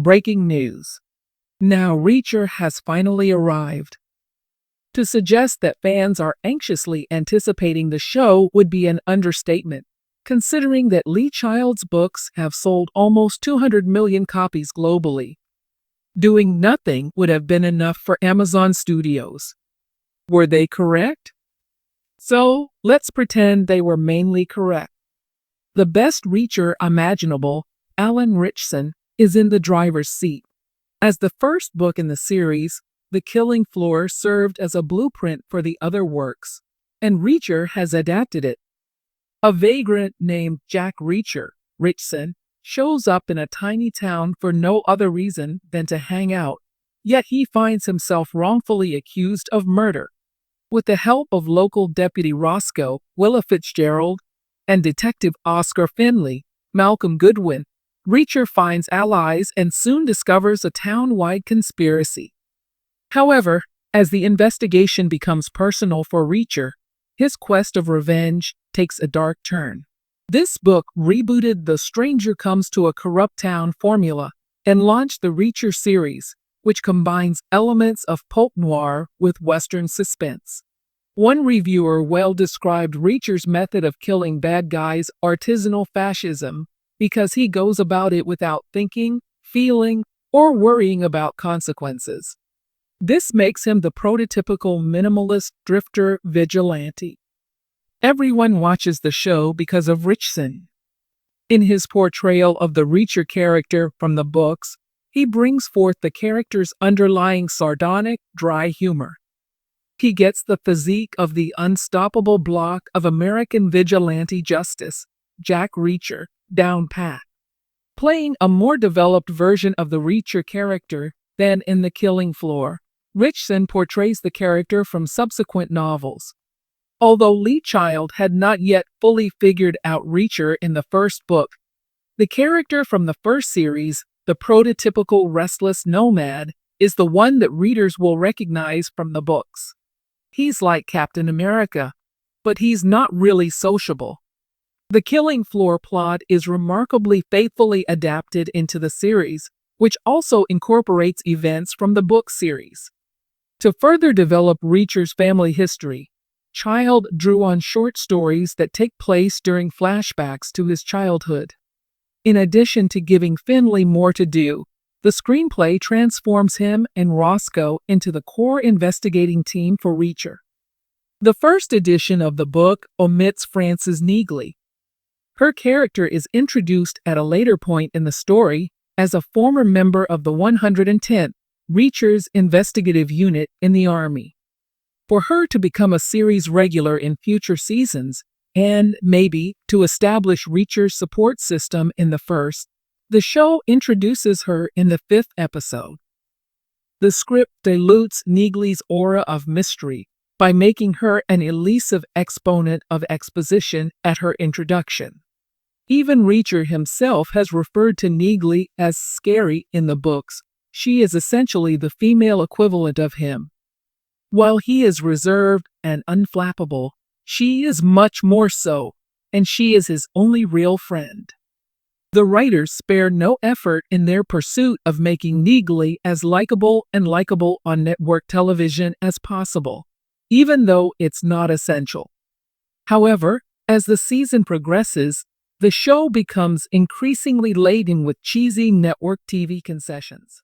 Breaking news. Now Reacher has finally arrived. To suggest that fans are anxiously anticipating the show would be an understatement, considering that Lee Child's books have sold almost 200 million copies globally. Doing nothing would have been enough for Amazon Studios. Were they correct? So, let's pretend they were mainly correct. The best Reacher imaginable, Alan Ritchson, is in the driver's seat. As the first book in the series, The Killing Floor served as a blueprint for the other works, and Reacher has adapted it. A vagrant named Jack Reacher, Ritchson, shows up in a tiny town for no other reason than to hang out, yet he finds himself wrongfully accused of murder. With the help of local Deputy Roscoe, Willa Fitzgerald, and Detective Oscar Finley, Malcolm Goodwin, Reacher finds allies and soon discovers a town-wide conspiracy. However, as the investigation becomes personal for Reacher, his quest of revenge takes a dark turn. This book rebooted the Stranger Comes to a Corrupt Town formula and launched the Reacher series, which combines elements of pulp noir with Western suspense. One reviewer well described Reacher's method of killing bad guys artisanal fascism because he goes about it without thinking, feeling, or worrying about consequences. This makes him the prototypical minimalist drifter vigilante. Everyone watches the show because of Ritchson. In his portrayal of the Reacher character from the books, he brings forth the character's underlying sardonic, dry humor. He gets the physique of the unstoppable block of American vigilante justice, Jack Reacher, down pat. Playing a more developed version of the Reacher character than in The Killing Floor, Ritchson portrays the character from subsequent novels. Although Lee Child had not yet fully figured out Reacher in the first book, the character from the first series, the prototypical restless nomad, is the one that readers will recognize from the books. He's like Captain America, but he's not really sociable. The Killing Floor plot is remarkably faithfully adapted into the series, which also incorporates events from the book series. To further develop Reacher's family history, Child drew on short stories that take place during flashbacks to his childhood. In addition to giving Finley more to do, the screenplay transforms him and Roscoe into the core investigating team for Reacher. The first edition of the book omits Frances Neagley. Her character is introduced at a later point in the story as a former member of the 110th, Reacher's investigative unit in the Army. For her to become a series regular in future seasons, and maybe to establish Reacher's support system in the first, the show introduces her in the 5th episode. The script dilutes Neagley's aura of mystery by making her an elusive exponent of exposition at her introduction. Even Reacher himself has referred to Neagley as scary in the books. She is essentially the female equivalent of him. While he is reserved and unflappable, she is much more so, and she is his only real friend. The writers spare no effort in their pursuit of making Neagley as likable on network television as possible, even though it's not essential. However, as the season progresses, the show becomes increasingly laden with cheesy network TV concessions.